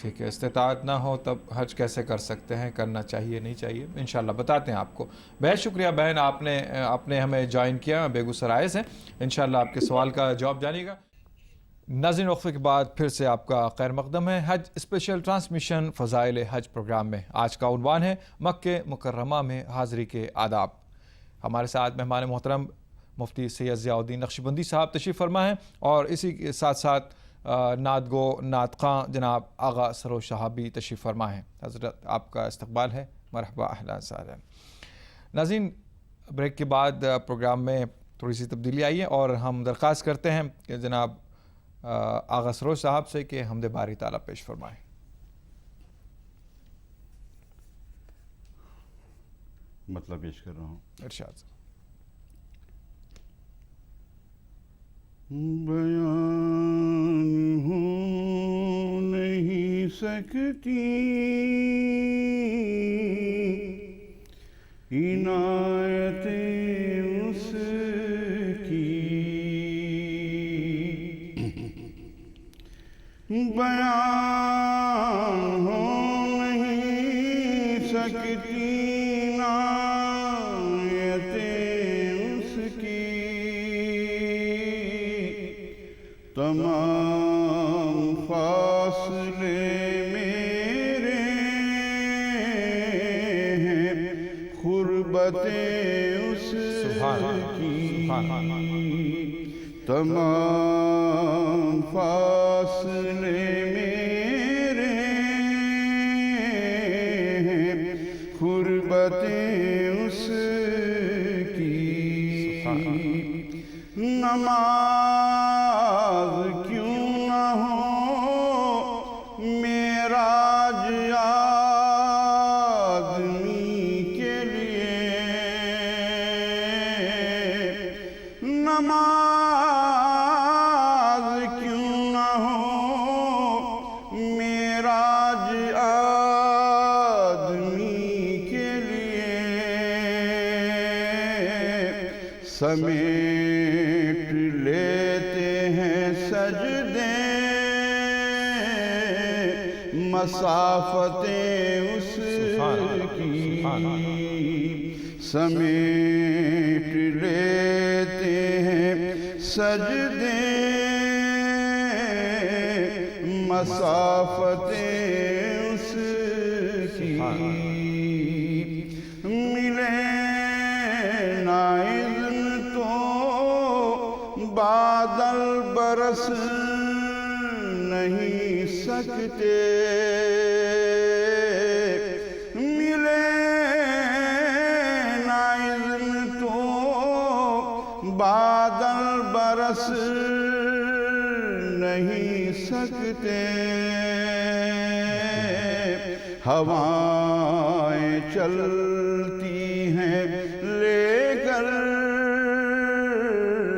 ٹھیک ہے، استطاعت نہ ہو تب حج کیسے کر سکتے ہیں، کرنا چاہیے نہیں چاہیے، انشاءاللہ بتاتے ہیں آپ کو. بہت شکریہ بہن، آپ نے ہمیں جوائن کیا بیگوسرائے سے. انشاءاللہ آپ کے سوال کا جواب جانیے گا. ناظرین، وقفے کے بعد پھر سے آپ کا خیر مقدم ہے حج اسپیشل ٹرانسمیشن فضائل حج پروگرام میں. آج کا عنوان ہے مکہ مکرمہ میں حاضری کے آداب. ہمارے ساتھ مہمان محترم مفتی سید ضیاء الدین نقشبندی صاحب تشریف فرما ہیں، اور اسی کے ساتھ ساتھ نعت گو نعت خواں جناب آغا سروش صاحب بھی تشریف فرما ہیں. حضرت آپ کا استقبال ہے، مرحبا، اہلا وسہلا. ناظرین، بریک کے بعد پروگرام میں تھوڑی سی تبدیلی آئی ہے، اور ہم درخواست کرتے ہیں کہ جناب آغا سروش صاحب سے کہ حمد باری تعالیٰ پیش فرمائیں. مطلب پیش کر رہا ہوں. ارشاد. بیان ہو نہیں سکتی عنایتیں اس کی، بیان ہو نہیں سکتی تمام فاصلے میرے ہیں قربتیں اس کی، تمام فاصلے میرے ہیں قربتیں اس کی. نماز کیوں نہ ہو معراج آدمی کے لیے، نماز کیوں نہ ہو معراج آدمی کے لیے، سمیٹ لیتے ہیں سجدے مسافتیں اس کی، سمیٹ لیتے ہیں سجدے مسافتیں اس کی. ملے نہ اذن تو بادل برس نہیں سکتے، ملے نہ اذن تو بادل برس نہیں سکتے، ہوائیں چلتی ہیں لے کر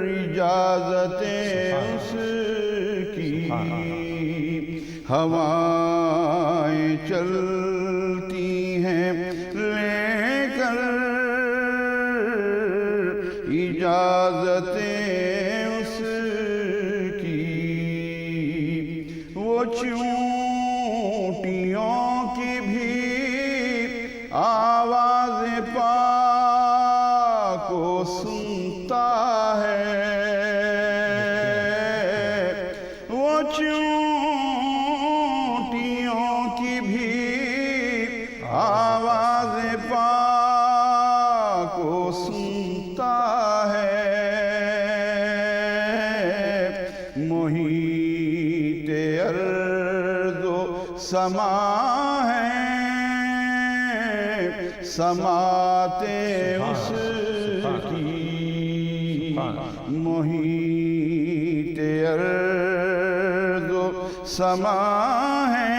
اجازتیں اس کی، ہوائیں چلتی ہیں لے کر اجازتیں اس کی. وہ چونٹیوں کی بھی آواز پاک کو سنتا ہے، وہ چونٹیوں کی بھی آواز پاک کو سنتا ہے، محیط ارض و سما ہے سماعتیں اس کی، محیط ارض و سما ہے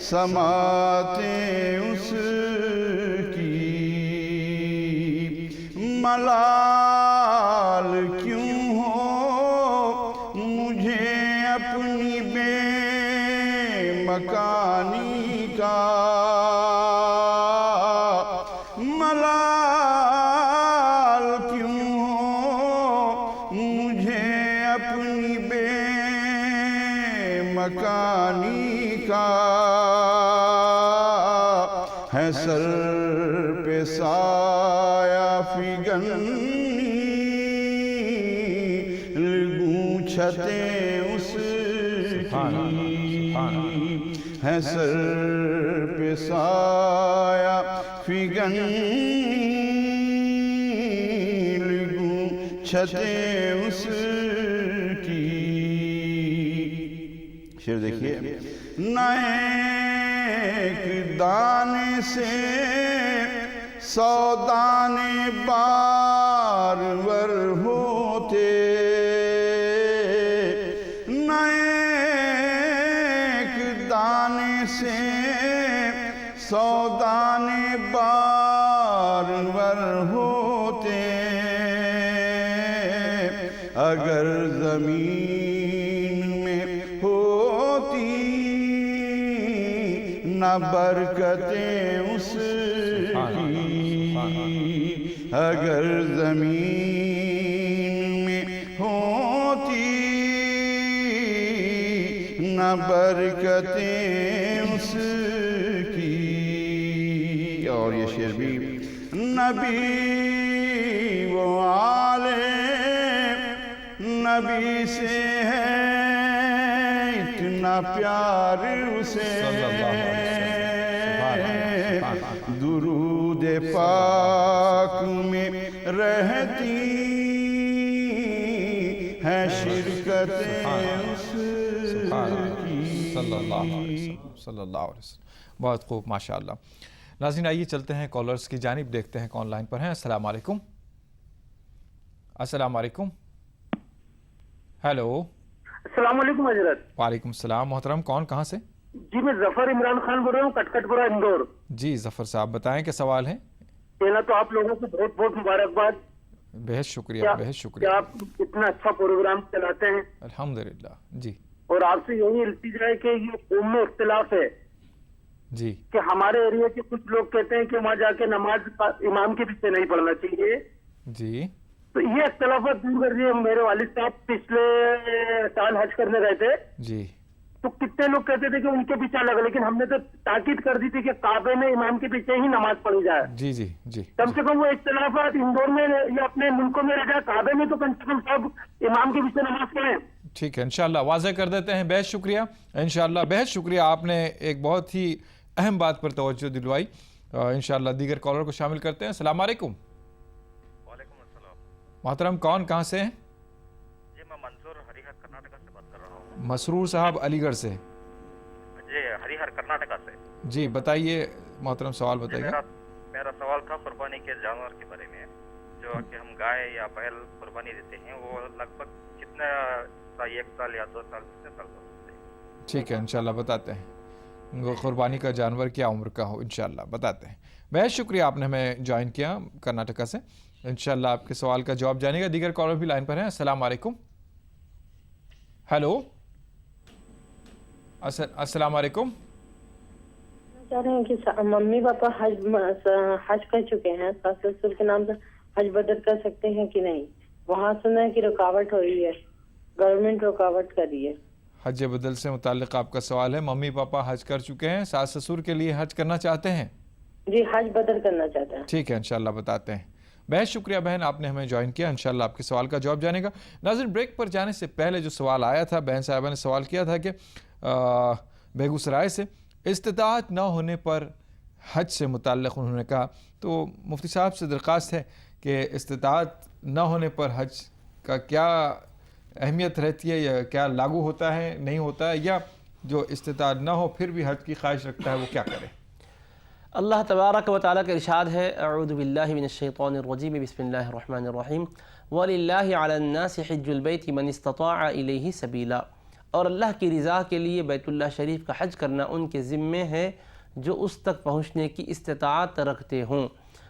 سماعتیں اس کی. ملال کیوں ہو مجھے اپنی بے مکانی کا، ملال کیوں ہو مجھے اپنی بے فگنی لگوں چھتیں اس کی ہے سر پہ سایہ فگنی لگوں چھتیں اس کی. شعر دیکھیے. نہ ایک دانے سے 100 دانے بارور ہوتے، نہ ایک دانے سے 100 دانے بارور ہوتے. اگر زمین میں ہوتی نہ برکتیں اس کی، اگر زمین میں ہوتی نہ برکتیں اس کی. اور یہ شعر بھی. نبی وہ عالم، نبی سے ہے اتنا پیار اسے، درود پاک میں رہتی ہے شرکتیں اس کی. صلی اللہ علیہ وسلم، صلی اللہ علیہ وسلم. بہت خوب، ماشاءاللہ. ناظرین آئیے چلتے ہیں کالرز کی جانب، دیکھتے ہیں کون لائن پر ہیں. السلام علیکم. السلام علیکم. ہیلو. السلام علیکم حضرت. وعلیکم السلام. محترم کون، کہاں سے؟ جی میں ظفر عمران خان بول رہا ہوں، کٹکٹ پورا اندور. جی ظفر صاحب بتائیں کیا سوال ہے؟ پہلا تو آپ لوگوں کو بہت بہت مبارکباد. بہت شکریہ، بہت شکریہ. آپ اتنا اچھا پروگرام چلاتے ہیں الحمدللہ. جی. اور آپ سے یہی التجا ہے کہ یہ قوم میں اختلاف ہے جی. کہ ہمارے ایریا کے کچھ لوگ کہتے ہیں کہ وہاں جا کے نماز امام کے پیچھے نہیں پڑھنا چاہیے. جی. تو یہ اختلافات دور کر دیے. میرے والد صاحب پچھلے سال حج کرنے گئے تھے، جی. تو کتنے لوگ کہتے تھے کہ ان کے پیچھے لگا، لیکن ہم نے تو تاکید کر دی تھی کہ کعبے میں امام کے پیچھے ہی نماز پڑھی جائے. جی جی جی. کم سے کم وہ اختلافات اندور میں یا اپنے ملکوں میں رہ جائے، کعبے میں تو کم سے کم سب امام کے پیچھے نماز پڑھیں. ٹھیک ہے، انشاءاللہ واضح کر دیتے ہیں. بہت شکریہ. انشاءاللہ بہت شکریہ، آپ نے ایک بہت ہی اہم بات پر توجہ دلوائی. انشاءاللہ دیگر کالر کو شامل کرتے ہیں. السلام علیکم. وعلیکم السلام. محترم کون، کہاں سے ہیں؟ جی میں منصور ہریہر کرناٹکا سے بات کر رہا ہوں. مسرور صاحب علی گڑھ سے. جی ہریہر کرناٹکا سے. جی بتائیے محترم، سوال بتائیے. میرا سوال تھا قربانی کے جانور کے بارے میں، جو کہ ہم گائے یا بیل قربانی دیتے ہیں، وہ لگ بھگ کتنا، 1 سال یا 2 سال، کتنے سال کا ہوتے ہیں؟ ٹھیک ہے انشاءاللہ بتاتے ہیں. قربانی کا جانور کیا عمر کا ہو، انشاءاللہ بتاتے ہیں. بہت شکریہ، آپ نے ہمیں جوائن کیا کرناٹکا سے. انشاءاللہ آپ کے سوال کا جواب جانے گا. دیگر کالر بھی لائن پر ہیں. السلام علیکم. ہیلو. السلام علیکم. چاہ رہے ہیں کہ ممی پاپا حج کر چکے ہیں، ساس سسر کے نام سے حج بدل کر سکتے ہیں کہ نہیں؟ وہاں سنا ہے کہ رکاوٹ ہو رہی ہے، گورنمنٹ رکاوٹ کر رہی ہے. حج بدل سے متعلق آپ کا سوال ہے. ممی پاپا حج کر چکے ہیں، ساس سسر کے لیے حج کرنا چاہتے ہیں؟ جی حج بدل کرنا چاہتے ہیں. ٹھیک ہے انشاءاللہ بتاتے ہیں. بہت شکریہ بہن، آپ نے ہمیں جوائن کیا. انشاءاللہ آپ کے سوال کا جواب جانے گا. ناظرین بریک پر جانے سے پہلے جو سوال آیا تھا، بہن صاحبہ نے سوال کیا تھا کہ بیگوسرائے سے استطاعت نہ ہونے پر حج سے متعلق انہوں نے کہا، تو مفتی صاحب سے درخواست ہے کہ استطاعت نہ ہونے پر حج کا کیا اہمیت رہتی ہے، یا کیا لاگو ہوتا ہے، نہیں ہوتا ہے، یا جو استطاعت نہ ہو پھر بھی حج کی خواہش رکھتا ہے وہ کیا کرے؟ اللہ تبارک و تعالیٰ کا ارشاد ہے، اعوذ باللہ من الشیطان الرجیم، بسم اللہ الرحمن الرحیم، وَلِلَّهِ عَلَى النَّاسِ حِجُّ الْبَيْتِ مَنِ اسْتَطَاعَ إِلَيْهِ سَبِيلًا. اور اللہ کی رضا کے لیے بیت اللہ شریف کا حج کرنا ان کے ذمے ہے جو اس تک پہنچنے کی استطاعت رکھتے ہوں.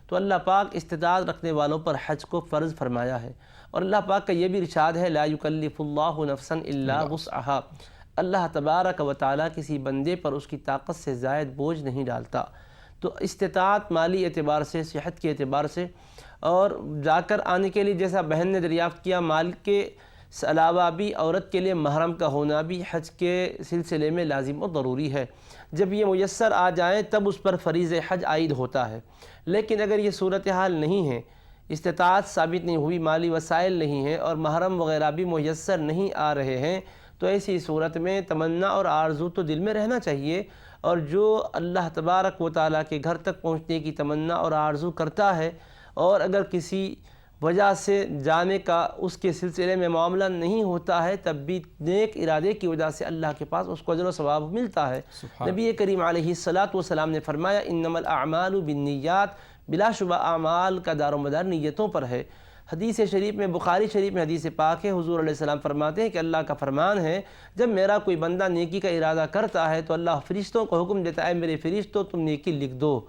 تو اللہ پاک استطاعت رکھنے والوں پر حج کو فرض فرمایا ہے. اور اللہ پاک کا یہ بھی ارشاد ہے، لا یکلف اللہ نفسا الا وسعها. اللہ تبارک و تعالیٰ کسی بندے پر اس کی طاقت سے زائد بوجھ نہیں ڈالتا. تو استطاعت مالی اعتبار سے، صحت کے اعتبار سے، اور جا کر آنے کے لیے جیسا بہن نے دریافت کیا، مال کے اس علاوہ بھی عورت کے لیے محرم کا ہونا بھی حج کے سلسلے میں لازم و ضروری ہے۔ جب یہ میسر آ جائیں تب اس پر فریض حج عائد ہوتا ہے، لیکن اگر یہ صورتحال نہیں ہے، استطاعت ثابت نہیں ہوئی، مالی وسائل نہیں ہیں اور محرم وغیرہ بھی میسر نہیں آ رہے ہیں، تو ایسی صورت میں تمنا اور آرزو تو دل میں رہنا چاہیے، اور جو اللہ تبارک و تعالیٰ کے گھر تک پہنچنے کی تمنا اور آرزو کرتا ہے اور اگر کسی وجہ سے جانے کا اس کے سلسلے میں معاملہ نہیں ہوتا ہے، تب بھی نیک ارادے کی وجہ سے اللہ کے پاس اس کو اجر و ثواب ملتا ہے۔ نبی کریم علیہ الصلاۃ نے فرمایا انما الاعمال بالنیات، بلا شبہ اعمال کا دار و مدار نیتوں پر ہے۔ حدیث شریف میں، بخاری شریف میں حدیث پاک ہے، حضور علیہ السلام فرماتے ہیں کہ اللہ کا فرمان ہے جب میرا کوئی بندہ نیکی کا ارادہ کرتا ہے تو اللہ فرشتوں کو حکم دیتا ہے میرے فرشتوں تم نیکی لکھ دو۔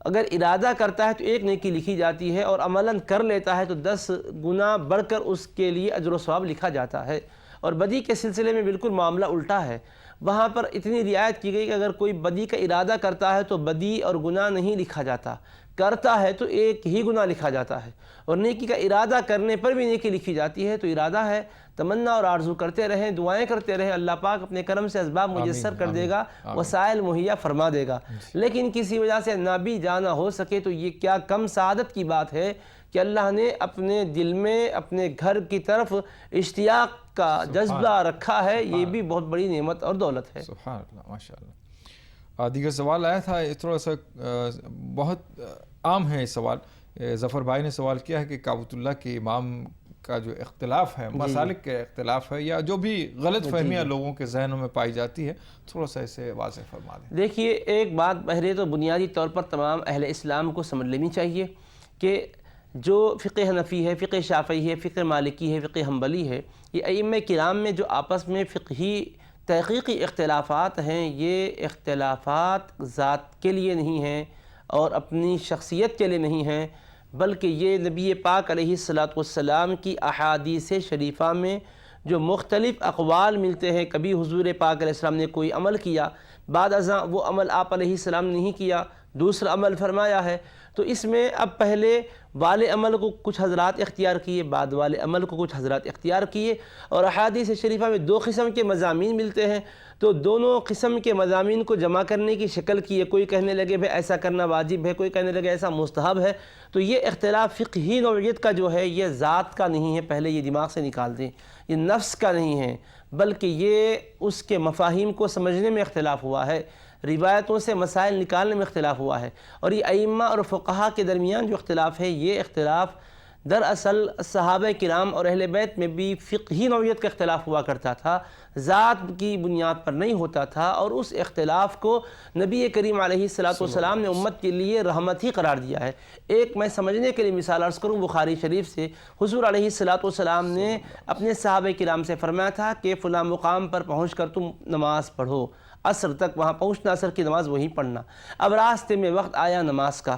اگر ارادہ کرتا ہے تو ایک نیکی لکھی جاتی ہے اور عملاً کر لیتا ہے تو 10 گنا بڑھ کر اس کے لیے اجر و ثواب لکھا جاتا ہے۔ اور بدی کے سلسلے میں بالکل معاملہ الٹا ہے، وہاں پر اتنی رعایت کی گئی کہ اگر کوئی بدی کا ارادہ کرتا ہے تو بدی اور گناہ نہیں لکھا جاتا، کرتا ہے تو ایک ہی گناہ لکھا جاتا ہے، اور نیکی کا ارادہ کرنے پر بھی نیکی لکھی جاتی ہے۔ تو ارادہ ہے، تمنا اور آرزو کرتے رہیں، دعائیں کرتے رہیں، اللہ پاک اپنے کرم سے اسباب میسر کر دے گا، وسائل مہیا فرما دے گا۔ لیکن کسی وجہ سے نہ بھی جانا ہو سکے تو یہ کیا کم سعادت کی بات ہے کہ اللہ نے اپنے دل میں اپنے گھر کی طرف اشتیاق کا جذبہ رکھا ہے، یہ بھی بہت بڑی نعمت اور دولت ہے۔ سبحان اللہ، ماشاء اللہ۔ دیگر سوال آیا تھا، تھوڑا سا بہت عام ہے یہ سوال، ظفر بھائی نے سوال کیا ہے کہ کعبۃ اللہ کے امام کا جو اختلاف ہے، مسالک کے اختلاف ہے یا جو بھی غلط فہمیاں لوگوں کے ذہنوں میں پائی جاتی ہے، تھوڑا سا اسے واضح فرما دیں۔ دیکھیے، ایک بات پہلے تو بنیادی طور پر تمام اہل اسلام کو سمجھ لینی چاہیے کہ جو فقہ حنفی ہے، فقہ شافعی ہے، فقہ مالکی ہے، فقہ حنبلی ہے، یہ ائمہ کرام میں جو آپس میں فقہی تحقیقی اختلافات ہیں، یہ اختلافات ذات کے لیے نہیں ہیں اور اپنی شخصیت کے لیے نہیں ہیں، بلکہ یہ نبی پاک علیہ السلام کی احادیث شریفہ میں جو مختلف اقوال ملتے ہیں، کبھی حضور پاک علیہ السلام نے کوئی عمل کیا، بعد ازاں وہ عمل آپ علیہ السلام نے نہیں کیا، دوسرا عمل فرمایا ہے، تو اس میں اب پہلے والے عمل کو کچھ حضرات اختیار کیے، بعد والے عمل کو کچھ حضرات اختیار کیے، اور احادیث شریفہ میں 2 قسم کے مضامین ملتے ہیں، تو دونوں قسم کے مضامین کو جمع کرنے کی شکل کی ہے، کوئی کہنے لگے بھائی ایسا کرنا واجب ہے، کوئی کہنے لگے ایسا مستحب ہے، تو یہ اختلاف فقہی نوعیت کا جو ہے یہ ذات کا نہیں ہے، پہلے یہ دماغ سے نکال دیں، یہ نفس کا نہیں ہے، بلکہ یہ اس کے مفاہیم کو سمجھنے میں اختلاف ہوا ہے، روایتوں سے مسائل نکالنے میں اختلاف ہوا ہے، اور یہ ائمہ اور فقہا کے درمیان جو اختلاف ہے، یہ اختلاف دراصل صحابہ کرام اور اہل بیت میں بھی فقہی نوعیت کا اختلاف ہوا کرتا تھا، ذات کی بنیاد پر نہیں ہوتا تھا، اور اس اختلاف کو نبی کریم علیہ السلام نے امت کے لیے رحمت ہی قرار دیا ہے۔ ایک میں سمجھنے کے لیے مثال عرض کروں، بخاری شریف سے حضور علیہ السلام نے اپنے صحابہ کرام سے فرمایا تھا کہ فلاں مقام پر پہنچ کر تم نماز پڑھو، عصر تک وہاں پہنچنا، عصر کی نماز وہیں پڑھنا۔ اب راستے میں وقت آیا نماز کا،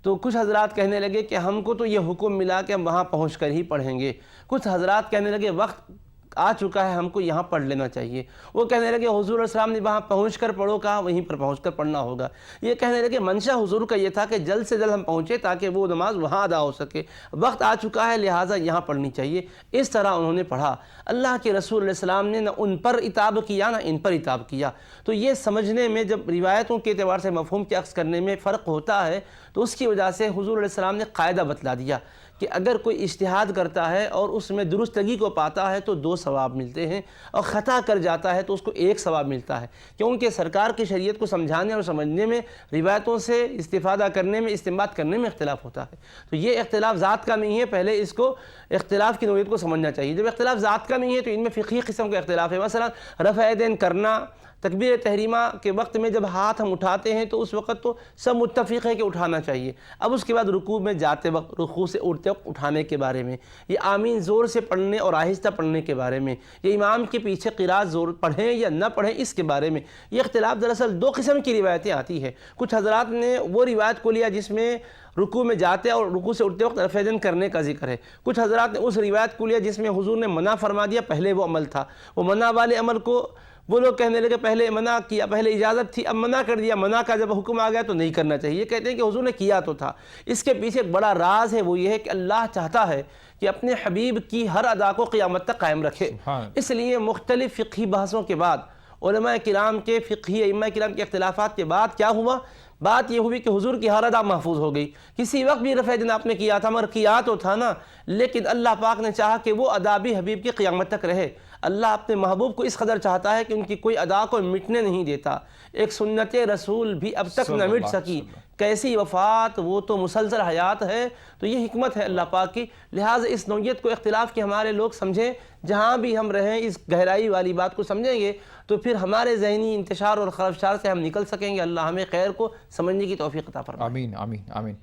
تو کچھ حضرات کہنے لگے کہ ہم کو تو یہ حکم ملا کہ ہم وہاں پہنچ کر ہی پڑھیں گے، کچھ حضرات کہنے لگے وقت آ چکا ہے، ہم کو یہاں پڑھ لینا چاہیے، وہ کہنے لگے حضور علیہ السلام نے وہاں پہنچ کر پڑھو کہا، وہیں پر پہنچ کر پڑھنا ہوگا، یہ کہنے لگے منشا حضور کا یہ تھا کہ جلد سے جلد ہم پہنچے تاکہ وہ نماز وہاں ادا ہو سکے، وقت آ چکا ہے لہٰذا یہاں پڑھنی چاہیے، اس طرح انہوں نے پڑھا۔ اللہ کے رسول علیہ السلام نے نہ ان پر عتاب کیا نہ ان پر عتاب کیا، تو یہ سمجھنے میں جب روایتوں کے اعتبار سے مفہوم کے عکس کرنے میں فرق ہوتا ہے تو اس کی وجہ سے حضور علیہ السلام نے قاعدہ بتلا دیا کہ اگر کوئی اجتہاد کرتا ہے اور اس میں درستگی کو پاتا ہے تو 2 ثواب ملتے ہیں، اور خطا کر جاتا ہے تو اس کو 1 ثواب ملتا ہے، کیونکہ سرکار کی شریعت کو سمجھانے اور سمجھنے میں، روایتوں سے استفادہ کرنے میں، استنباط کرنے میں اختلاف ہوتا ہے۔ تو یہ اختلاف ذات کا نہیں ہے، پہلے اس کو اختلاف کی نوعیت کو سمجھنا چاہیے۔ جب اختلاف ذات کا نہیں ہے تو ان میں فقہی قسم کا اختلاف ہے، مثلا رفع یدین کرنا، تکبیر تحریمہ کے وقت میں جب ہاتھ ہم اٹھاتے ہیں تو اس وقت تو سب متفق ہے کہ اٹھانا چاہیے، اب اس کے بعد رکوع میں جاتے وقت، رکوع سے اٹھتے وقت اٹھانے کے بارے میں، یہ آمین زور سے پڑھنے اور آہستہ پڑھنے کے بارے میں، یہ امام کے پیچھے قرات زور پڑھیں یا نہ پڑھیں اس کے بارے میں، یہ اختلاف دراصل 2 قسم کی روایتیں آتی ہیں۔ کچھ حضرات نے وہ روایت کو لیا جس میں رکوع میں جاتے اور رکوع سے اٹھتے وقت رفع یدین کرنے کا ذکر ہے، کچھ حضرات نے اس روایت کو لیا جس میں حضور نے منع فرما دیا، پہلے وہ عمل تھا، وہ منع والے عمل کو وہ لوگ کہنے لگے پہلے منع کیا، پہلے اجازت تھی اب منع کر دیا، منع کا جب حکم آ گیا تو نہیں کرنا چاہیے. کہتے ہیں کہ حضور نے کیا تو تھا. اس کے پیچھے ایک بڑا راز ہے، وہ یہ ہے کہ اللہ چاہتا ہے کہ اپنے حبیب کی ہر ادا کو قیامت تک قائم رکھے. اس لیے مختلف فقہی بحثوں کے بعد، علماء کرام کے فقہی ائمہ کرام کے اختلافات کے بعد کیا ہوا؟ بات یہ ہوئی کہ حضور کی ہر ادا محفوظ ہو گئی. کسی وقت بھی رفع جناب نے کیا تھا مگر کیا تو تھا نا، لیکن اللہ پاک نے چاہا کہ وہ ادا بھی حبیب کی قیامت تک رہے. اللہ اپنے محبوب کو اس قدر چاہتا ہے کہ ان کی کوئی ادا کو مٹنے نہیں دیتا. ایک سنت رسول بھی اب تک نہ مٹ سکی، کیسی وفات، وہ تو مسلسل حیات ہے. تو یہ حکمت ہے اللہ پاک کی. لہٰذا اس نوعیت کو اختلاف کے ہمارے لوگ سمجھیں، جہاں بھی ہم رہیں اس گہرائی والی بات کو سمجھیں گے تو پھر ہمارے ذہنی انتشار اور خرابشار سے ہم نکل سکیں گے. اللہ ہمیں خیر کو سمجھنے کی توفیق عطا فرمائے. آمین آمین آمین.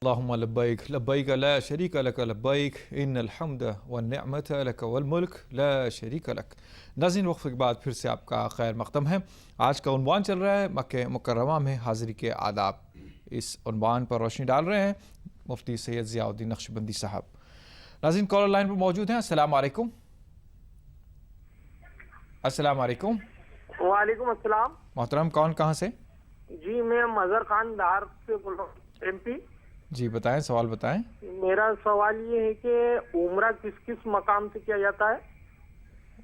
اللہم لبیک لبیک لا شریک لک لبیک ان الحمد والنعمت لک والملک لا شریک لک. ناظرین وقفے کے بعد پھر سے آپ کا خیر مقدم ہے. آج کا عنوان چل رہا ہے مکہ مکرمہ میں حاضری کے آداب. اس عنوان پر روشنی ڈال رہے ہیں مفتی سید ضیاء الدین نقشبندی صاحب. ناظرین کالر لائن پر موجود ہیں. السلام علیکم. السلام علیکم. وعلیکم السلام. محترم کون کہاں سے؟ جی میں مظہر خان دھار سے بول رہا ہوں، ایم پی. جی بتائیں، سوال بتائیں. میرا سوال یہ ہے کہ عمرہ کس کس مقام سے کیا جاتا ہے؟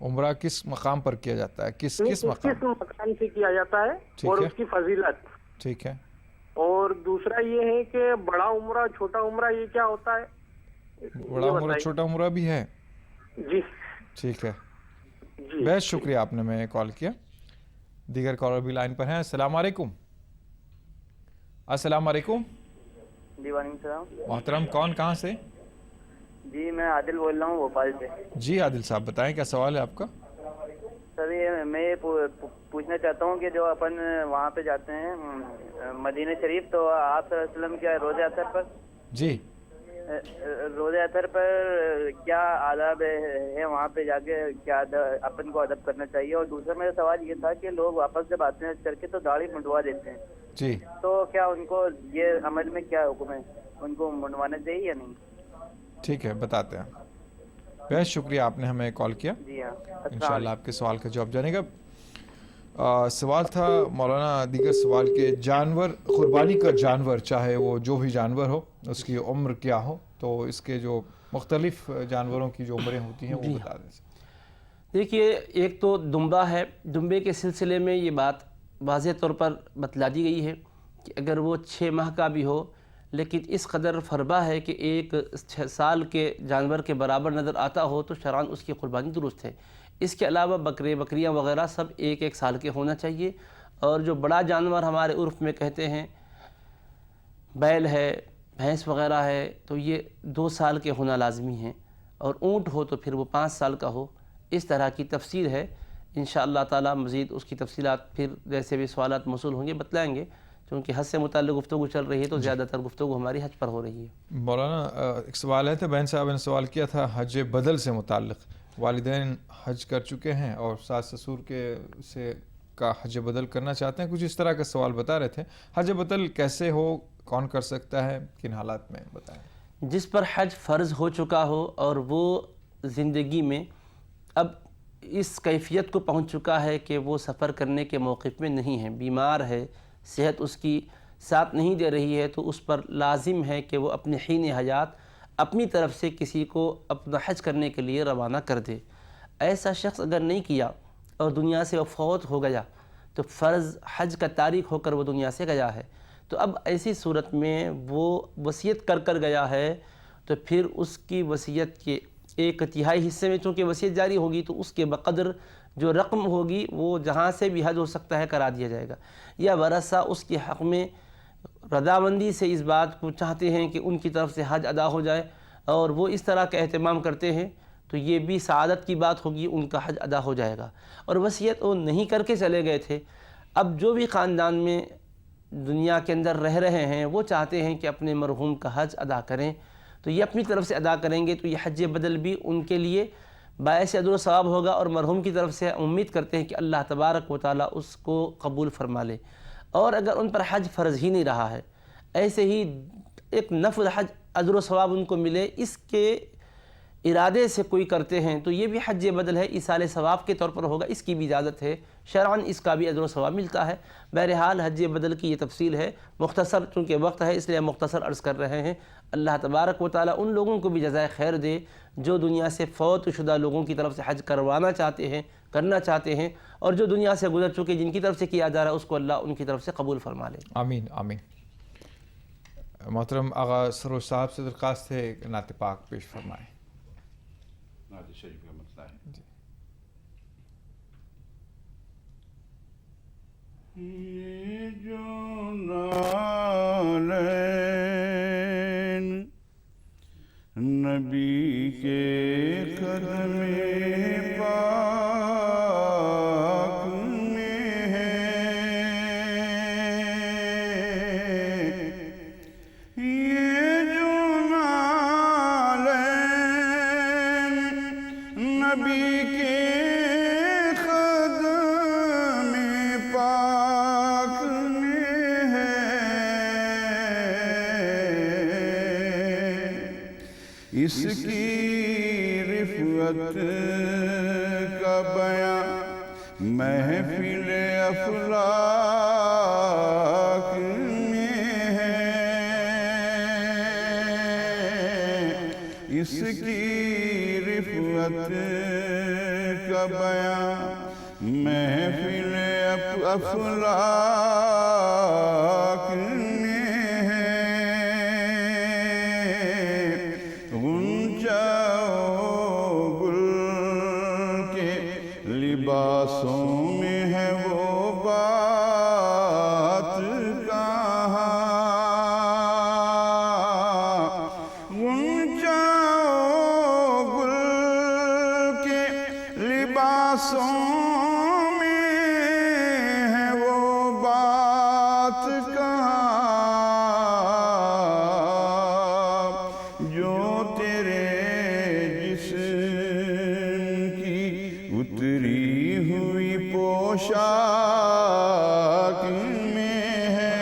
عمرہ کس مقام پر کیا جاتا ہے؟ کس مقام سے کیا جاتا ہے اور اس کی فضیلت. ٹھیک ہے. اور دوسرا یہ ہے کہ بڑا عمرہ چھوٹا عمرہ یہ کیا ہوتا ہے؟ بڑا عمرہ چھوٹا عمرہ بھی ہے؟ جی ٹھیک ہے. جی بہت شکریہ آپ نے میں کال کیا. دیگر کالر بھی لائن پر ہیں. السلام علیکم. السلام علیکم. جی وعلیکم السلام. محترم کون کہاں سے؟ جی میں عادل بول رہا ہوں بھوپال سے. جی عادل صاحب بتائیں کیا سوال ہے آپ کا؟ سر یہ میں یہ پوچھنا چاہتا ہوں کہ جو اپن وہاں پہ جاتے ہیں مدینہ شریف، تو آپ صلی اللہ علیہ وسلم کیا روزہ اثر پر جی روزہ اثر پر کیا آداب ہے وہاں پہ جا کے، کیا اپن کو ادب کرنا چاہیے؟ اور دوسرا میرا سوال یہ تھا کہ لوگ واپس جب آتے ہیں کر کے تو داڑھی منڈوا دیتے ہیں، جی تو کیا ان کو یہ عمل میں کیا حکم ہے، ان کو منڈوانا چاہیے یا نہیں؟ ٹھیک ہے بتاتے ہیں. بہت شکریہ آپ نے ہمیں کال کیا. جی ہاں انشاءاللہ آپ کے سوال کا جواب جانے گا. سوال تھا مولانا دیگر سوال کے جانور، قربانی کا جانور چاہے وہ جو بھی جانور ہو اس کی عمر کیا ہو، تو اس کے جو مختلف جانوروں کی جو عمریں ہوتی ہیں وہ بتا دیں. دیکھیے ایک تو دمبا ہے. دمبے کے سلسلے میں یہ بات واضح طور پر بتلا دی گئی ہے کہ اگر وہ 6 ماہ کا بھی ہو لیکن اس قدر فربا ہے کہ 1 سال کے جانور کے برابر نظر آتا ہو تو شرعاً اس کی قربانی درست ہے. اس کے علاوہ بکریاں وغیرہ سب 1 سال کے ہونا چاہیے. اور جو بڑا جانور ہمارے عرف میں کہتے ہیں بیل ہے، بھینس وغیرہ ہے، تو یہ 2 سال کے ہونا لازمی ہیں. اور اونٹ ہو تو پھر وہ 5 سال کا ہو. اس طرح کی تفصیل ہے. انشاءاللہ تعالی مزید اس کی تفصیلات پھر جیسے بھی سوالات موصول ہوں گے بتلائیں گے، کیونکہ حج سے متعلق گفتگو چل رہی ہے تو زیادہ تر گفتگو ہماری حج پر ہو رہی ہے. مولانا ایک سوال ہے، بہن صاحب نے سوال کیا تھا حج بدل سے متعلق. والدین حج کر چکے ہیں اور ساس سسر کے سے کا حج بدل کرنا چاہتے ہیں، کچھ اس طرح کا سوال بتا رہے تھے. حج بدل کیسے ہو، کون کر سکتا ہے، کن حالات میں بتائیں. جس پر حج فرض ہو چکا ہو اور وہ زندگی میں اب اس کیفیت کو پہنچ چکا ہے کہ وہ سفر کرنے کے موقف میں نہیں ہے، بیمار ہے، صحت اس کی ساتھ نہیں دے رہی ہے، تو اس پر لازم ہے کہ وہ اپنے حین حیات اپنی طرف سے کسی کو اپنا حج کرنے کے لیے روانہ کر دے. ایسا شخص اگر نہیں کیا اور دنیا سے وہ فوت ہو گیا تو فرض حج کا تاریک ہو کر وہ دنیا سے گیا ہے. تو اب ایسی صورت میں وہ وصیت کر گیا ہے تو پھر اس کی وصیت کے 1/3 حصے میں چونکہ وصیت جاری ہوگی تو اس کے بقدر جو رقم ہوگی وہ جہاں سے بھی حج ہو سکتا ہے کرا دیا جائے گا. یا ورثہ اس کے حق میں رضامندی سے اس بات کو چاہتے ہیں کہ ان کی طرف سے حج ادا ہو جائے اور وہ اس طرح کا اہتمام کرتے ہیں تو یہ بھی سعادت کی بات ہوگی، ان کا حج ادا ہو جائے گا. اور وصیت وہ نہیں کر کے چلے گئے تھے. اب جو بھی خاندان میں دنیا کے اندر رہ رہے ہیں وہ چاہتے ہیں کہ اپنے مرحوم کا حج ادا کریں تو یہ اپنی طرف سے ادا کریں گے تو یہ حج بدل بھی ان کے لیے باعث اجر و ثواب ہوگا اور مرحوم کی طرف سے امید کرتے ہیں کہ اللہ تبارک و تعالیٰ اس کو قبول فرما لے. اور اگر ان پر حج فرض ہی نہیں رہا ہے، ایسے ہی ایک نفل حج اجر و ثواب ان کو ملے، اس کے ارادے سے کوئی کرتے ہیں تو یہ بھی حج بدل ہے، ایصال ثواب کے طور پر ہوگا، اس کی بھی اجازت ہے، شرعاً اس کا بھی اجر و ثواب ملتا ہے۔ بہرحال حج بدل کی یہ تفصیل ہے، مختصر چونکہ وقت ہے اس لیے ہم مختصر عرض کر رہے ہیں۔ اللہ تبارک و تعالیٰ ان لوگوں کو بھی جزائے خیر دے جو دنیا سے فوت شدہ لوگوں کی طرف سے حج کروانا چاہتے ہیں، کرنا چاہتے ہیں، اور جو دنیا سے گزر چکے جن کی طرف سے کیا جا رہا ہے اس کو اللہ ان کی طرف سے قبول فرما لے۔ آمین آمین۔ محترم آغا سروش صاحب سے درخواست ہے کہ نعت پاک پیش فرمائیں۔ نعت شریف کا مسئلہ ہے۔ یہ جو نالین نبی کے قدم پاک میں ہے، یہ جو نالین نبی کے قدم پاک میں ہے، اس کی رفعت کا بیان محفل افلاک میں ہے، اس کی رفعت کا بیان محفل افلاک میں ہے، غنچہ و گل کے لباسوں میں ہے وہ بات کہاں، غنچہ و گل کے لباسوں میں ہے وہ بات کہاں، جو تیرے جسم کی اتری ہوئی پوشاک میں ہے،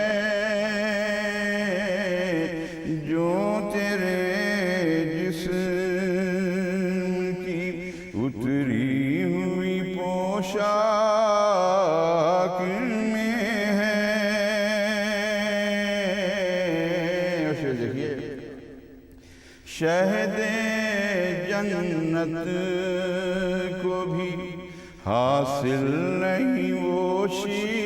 جو تیرے جسم کی اتری ہوئی پوشاک میں ہے۔ اور دیکھیے، شہد جنت کو بھی حاصل نہیں وہ شیرینی،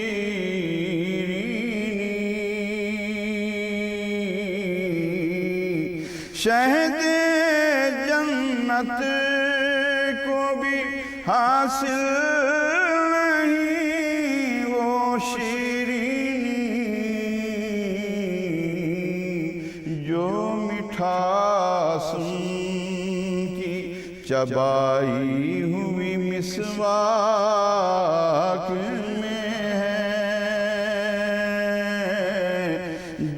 شہد جنت کو بھی حاصل نہیں وہ شیرینی، جو مٹھاس کی چبائی ہوئی مسواک میں ہے،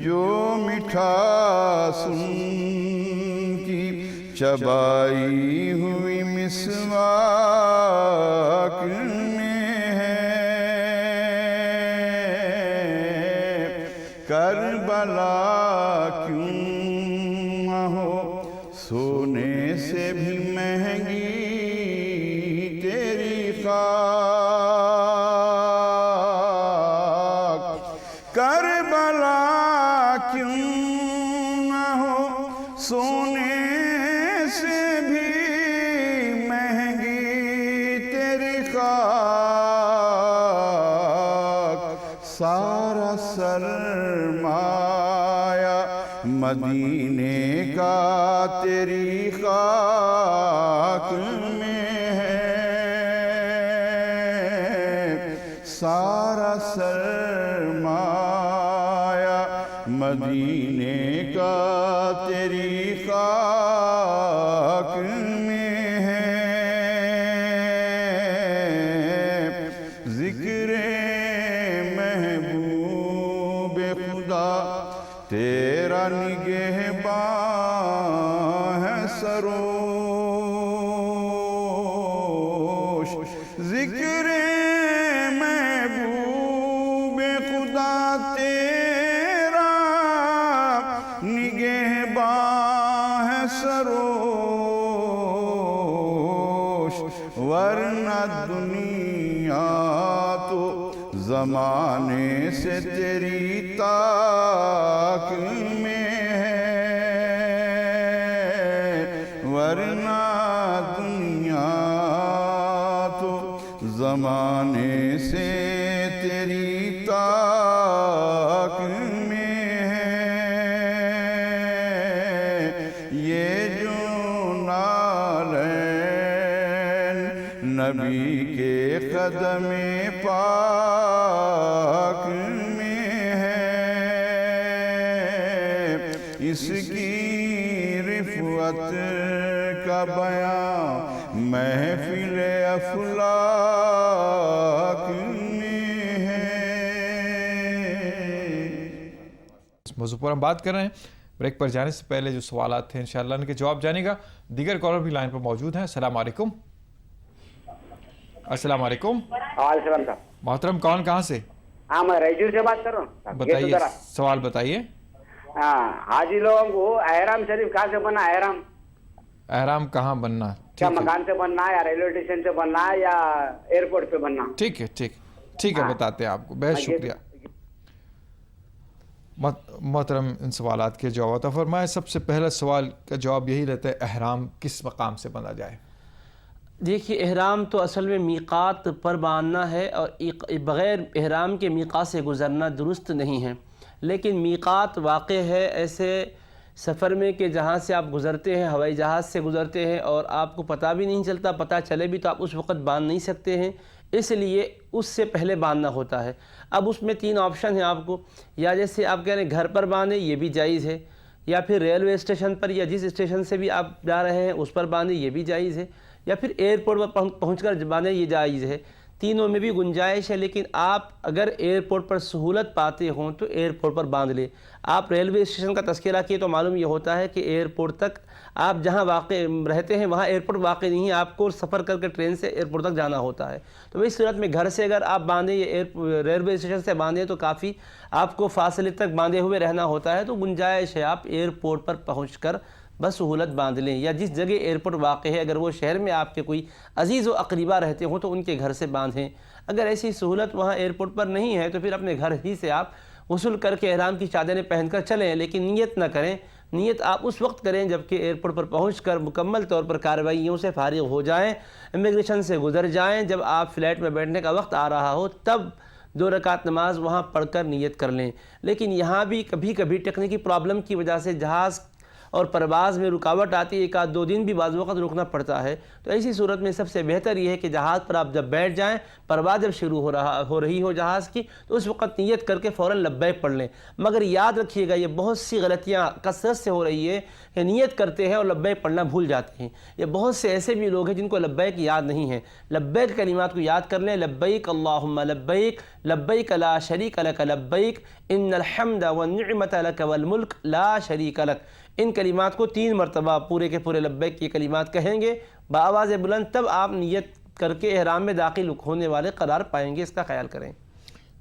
جو مٹھاس کی چبائی ہوئی مسواک میں ہے، کربلا کیوں نہ ہو سونے سے بھی مہنگی تیری خاک، کربلا کیوں نہ ہو سونے سے بھی مہنگی تیری خاک، سارا سرمایہ مدینے کا تیری خاک میں ہے، سارا سرمایہ مدینے کا تیری خاک میں ہے، ذکر محبوب خدا تیرا نگہباں ہے سروش، ذکر محبوب خدا تیرا نگہباں ہے سروش، زمانے سے تیری طاق میں ہے، ورنہ دنیا تو زمانے سے تیری طاق میں ہے۔ یہ جو نالین نبی کے قدم پاک میں ہے، اس کی رفعت کا بیان محفل افلاک میں ہے۔ اس موضوع پر ہم بات کر رہے ہیں۔ بریک پر جانے سے پہلے جو سوالات تھے انشاءاللہ ان کے جواب جانے گا۔ دیگر کالر بھی لائن پر موجود ہیں۔ السلام علیکم۔ السلام علیکم۔ السلام صاحب۔ محترم کون کہاں سے؟ ہاں میں ریجو سے بات کر رہا ہوں۔ بتائیے سوال بتائیے۔ ہاں حاجی لوگوں کو احرام شریف کہاں سے بننا؟ احرام احرام کہاں بننا؟ کیا مکان سے بننا ہے یا ریلوے اسٹیشن سے بننا ہے یا ایئرپورٹ پہ بننا؟ ٹھیک ہے ٹھیک ہے بتاتے ہیں آپ کو۔ بہت شکریہ محترم، ان سوالات کے جواب عطا فرمائے۔ سب سے پہلا سوال کا جواب یہی رہتا ہے احرام کس مقام سے بنا جائے؟ دیکھیے احرام تو اصل میں میقات پر باندھنا ہے، اور بغیر احرام کے میقات سے گزرنا درست نہیں ہے، لیکن میقات واقع ہے ایسے سفر میں کہ جہاں سے آپ گزرتے ہیں، ہوائی جہاز سے گزرتے ہیں اور آپ کو پتہ بھی نہیں چلتا، پتہ چلے بھی تو آپ اس وقت باندھ نہیں سکتے ہیں، اس لیے اس سے پہلے باندھنا ہوتا ہے۔ اب اس میں 3 آپشن ہیں آپ کو، یا جیسے آپ کہہ رہے ہیں گھر پر باندھیں، یہ بھی جائز ہے، یا پھر ریلوے اسٹیشن پر یا جس اسٹیشن سے بھی آپ جا رہے ہیں اس پر باندھیں، یہ بھی جائز ہے، یا پھر ایئرپورٹ پر پہنچ کر باندھیں، یہ جائز ہے۔ تینوں میں بھی گنجائش ہے، لیکن آپ اگر ایئرپورٹ پر سہولت پاتے ہوں تو ایئرپورٹ پر باندھ لیں۔ آپ ریلوے اسٹیشن کا تذکرہ کیے تو معلوم یہ ہوتا ہے کہ ایئرپورٹ تک آپ جہاں واقع رہتے ہیں وہاں ایئرپورٹ واقع نہیں ہے، آپ کو سفر کر کے ٹرین سے ایئرپورٹ تک جانا ہوتا ہے۔ تو اس صورت میں گھر سے اگر آپ باندھیں یا ریلوے اسٹیشن سے باندھیں تو کافی آپ کو فاصلے تک باندھے ہوئے رہنا ہوتا ہے، تو گنجائش ہے آپ ایئرپورٹ پر پہنچ کر بس سہولت باندھ لیں، یا جس جگہ ایئرپورٹ واقع ہے اگر وہ شہر میں آپ کے کوئی عزیز و اقربا رہتے ہوں تو ان کے گھر سے باندھیں۔ اگر ایسی سہولت وہاں ایئرپورٹ پر نہیں ہے تو پھر اپنے گھر ہی سے آپ غسل کر کے احرام کی چادریں پہن کر چلیں، لیکن نیت نہ کریں۔ نیت آپ اس وقت کریں جبکہ ایئرپورٹ پر پہنچ کر مکمل طور پر کارروائیوں سے فارغ ہو جائیں، امیگریشن سے گزر جائیں، جب آپ فلائٹ میں بیٹھنے کا وقت آ رہا ہو تب 2 رکعت نماز وہاں پڑھ کر نیت کر لیں۔ لیکن یہاں بھی کبھی کبھی ٹیکنیکی پرابلم کی وجہ سے جہاز اور پرواز میں رکاوٹ آتی ہے، 1-2 دن بھی بعض وقت رکنا پڑتا ہے، تو ایسی صورت میں سب سے بہتر یہ ہے کہ جہاز پر آپ جب بیٹھ جائیں، پرواز جب شروع ہو رہی ہو جہاز کی، تو اس وقت نیت کر کے فوراً لبیک پڑھ لیں۔ مگر یاد رکھیے گا یہ بہت سی غلطیاں کثرت سے ہو رہی ہے کہ نیت کرتے ہیں اور لبیک پڑھنا بھول جاتے ہیں۔ یہ بہت سے ایسے بھی لوگ ہیں جن کو لبیک یاد نہیں ہے۔ لبیک کلمات کو یاد کر لیں، لبیک اللہم لبیک، لبیک لا شریک لک لبیک، ان الحمد والنعمت لک والملک لا شریک لک۔ ان کلمات کو 3 مرتبہ پورے کے پورے لبیک کی کلمات کہیں گے بآواز بلند، تب آپ نیت کر کے احرام میں داخل ہونے والے قرار پائیں گے، اس کا خیال کریں۔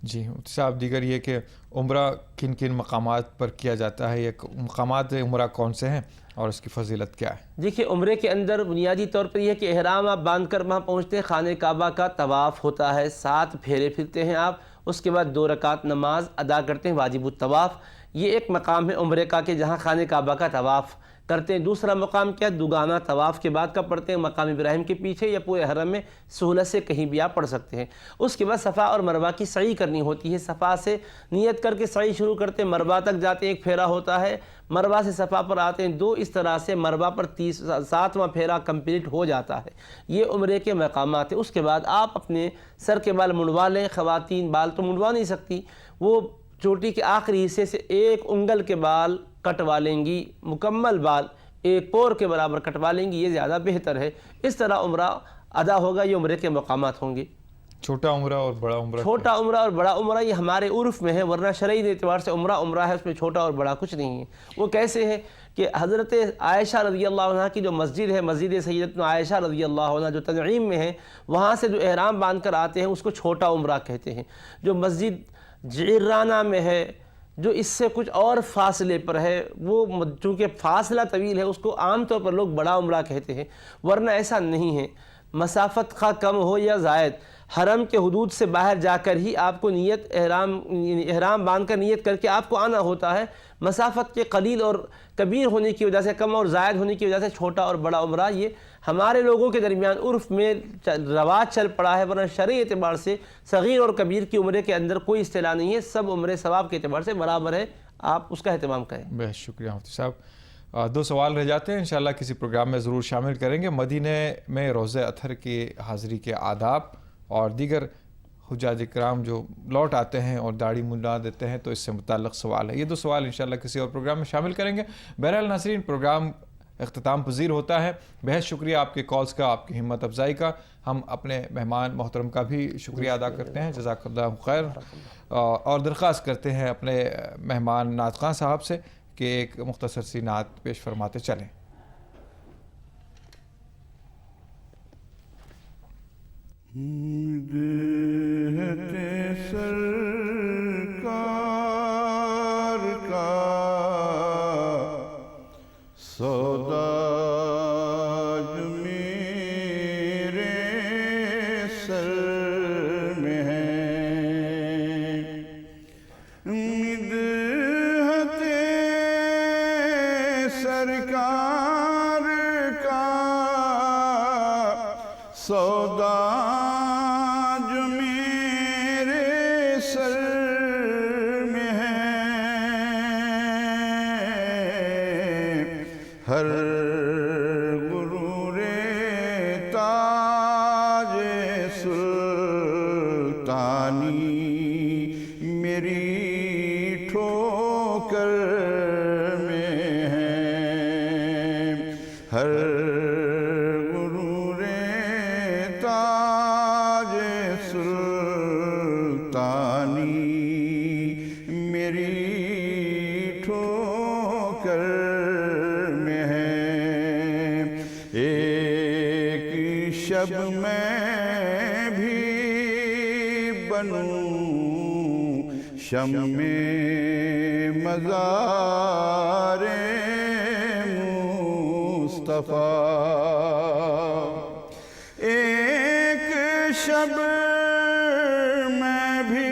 جی صاحب، دیگر یہ کہ عمرہ کن کن مقامات پر کیا جاتا ہے، یہ مقامات عمرہ کون سے ہیں اور اس کی فضیلت کیا ہے؟ دیکھیے عمرے کے اندر بنیادی طور پر یہ ہے کہ احرام آپ باندھ کر وہاں پہنچتے ہیں، خانہ کعبہ کا طواف ہوتا ہے، 7 پھیرے پھرتے ہیں آپ، اس کے بعد 2 رکعت نماز ادا کرتے ہیں واجب الطواف۔ یہ ایک مقام ہے عمرے کا کہ جہاں خانہ کعبہ کا طواف کرتے ہیں۔ دوسرا مقام کیا، دوگانہ طواف کے بعد کا پڑھتے ہیں مقام ابراہیم کے پیچھے یا پورے حرم میں سہولت سے کہیں بھی آپ پڑھ سکتے ہیں۔ اس کے بعد صفا اور مروہ کی سعی کرنی ہوتی ہے، صفا سے نیت کر کے سعی شروع کرتے ہیں، مروہ تک جاتے ہیں، 1 پھیرا ہوتا ہے، مروہ سے صفا پر آتے ہیں 2، اس طرح سے مروہ پر 7واں پھیرا کمپلیٹ ہو جاتا ہے۔ یہ عمرے کے مقامات ہیں۔ اس کے بعد آپ اپنے سر کے بال منڈوا لیں، خواتین بال تو منڈوا نہیں سکتی، وہ چوٹی کے آخری حصے سے 1 انگل کے بال کٹوا لیں گی، مکمل بال 1 پور کے برابر کٹوا لیں گی، یہ زیادہ بہتر ہے۔ اس طرح عمرہ ادا ہوگا، یہ عمرے کے مقامات ہوں گے۔ چھوٹا عمرہ اور بڑا عمرہ؟ چھوٹا عمرہ اور بڑا عمرہ یہ ہمارے عرف میں ہے، ورنہ شرعی اعتبار سے عمرہ عمرہ ہے، اس میں چھوٹا اور بڑا کچھ نہیں ہے۔ وہ کیسے ہے کہ حضرت عائشہ رضی اللہ عنہ کی جو مسجد ہے، مسجد سیدتنا عائشہ رضی اللہ عنہ جو تنعیم میں ہے، وہاں سے جو احرام باندھ کر آتے ہیں اس کو چھوٹا عمرہ کہتے ہیں۔ جو مسجد جعرانہ میں ہے، جو اس سے کچھ اور فاصلے پر ہے، وہ چونکہ فاصلہ طویل ہے اس کو عام طور پر لوگ بڑا عمرہ کہتے ہیں، ورنہ ایسا نہیں ہے۔ مسافت خواہ کم ہو یا زائد، حرم کے حدود سے باہر جا کر ہی آپ کو نیت احرام باندھ کر نیت کر کے آپ کو آنا ہوتا ہے. مسافت کے قلیل اور کبیر ہونے کی وجہ سے، کم اور زائد ہونے کی وجہ سے چھوٹا اور بڑا عمرہ یہ ہمارے لوگوں کے درمیان عرف میں رواج چل پڑا ہے، ورنہ شرعی اعتبار سے صغیر اور کبیر کی عمرے کے اندر کوئی اصطلاح نہیں ہے. سب عمرے ثواب کے اعتبار سے برابر ہے، آپ اس کا اہتمام کریں. بہت شکریہ مفتی صاحب. 2 سوال رہ جاتے ہیں، انشاءاللہ کسی پروگرام میں ضرور شامل کریں گے. مدینہ میں روزہ اطہر کی حاضری کے آداب اور دیگر حجاج کرام جو لوٹ آتے ہیں اور داڑھی منڈا دیتے ہیں تو اس سے متعلق سوال ہے. یہ 2 سوال انشاءاللہ کسی اور پروگرام میں شامل کریں گے. بہرحال ناظرین، پروگرام اختتام پذیر ہوتا ہے. بہت شکریہ آپ کے کالز کا، آپ کی ہمت افزائی کا. ہم اپنے مہمان محترم کا بھی شکریہ ادا کرتے ہیں، جزاک اللہ خیر، اور درخواست کرتے ہیں اپنے مہمان نعت خواں صاحب سے کہ ایک مختصر سی نعت پیش فرماتے چلیں. سرکار کا سودا جو میرے سر میں ہے، مدحت سرکار کا سودا ہر غرور تاج سلطانی میری ٹھوکر میں ہے، ہر غرور تاج سلطانی میری ٹھوکر میں ہے. ایک شب میں بھی بنوں شمع مزار مصطفیٰ، ایک شب میں بھی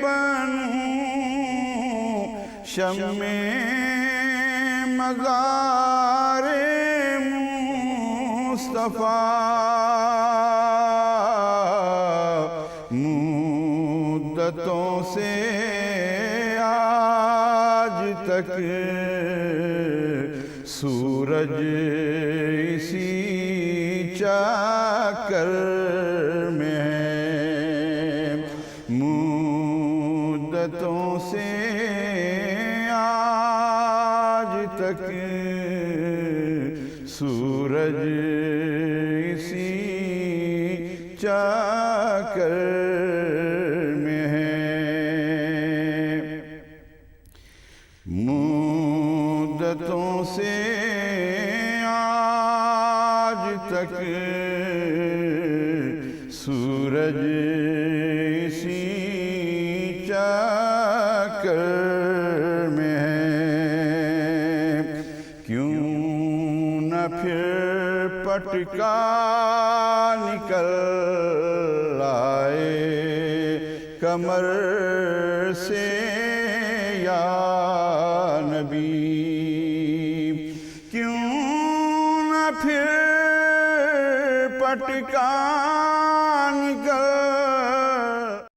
بنوں شمع مزار مصطفیٰ، مدتوں سے آج تک سورج اسی چاکر میں ہے، مدتوں سے آج تک سورج اسی چاکر میں ہے، مدتوں سے آج تک سورج اسی چاکر میں ہے. کیوں نہ پھر پٹکا نکل آئے کمر سے یا نبی، کیوں نہ پھر پٹکا نکل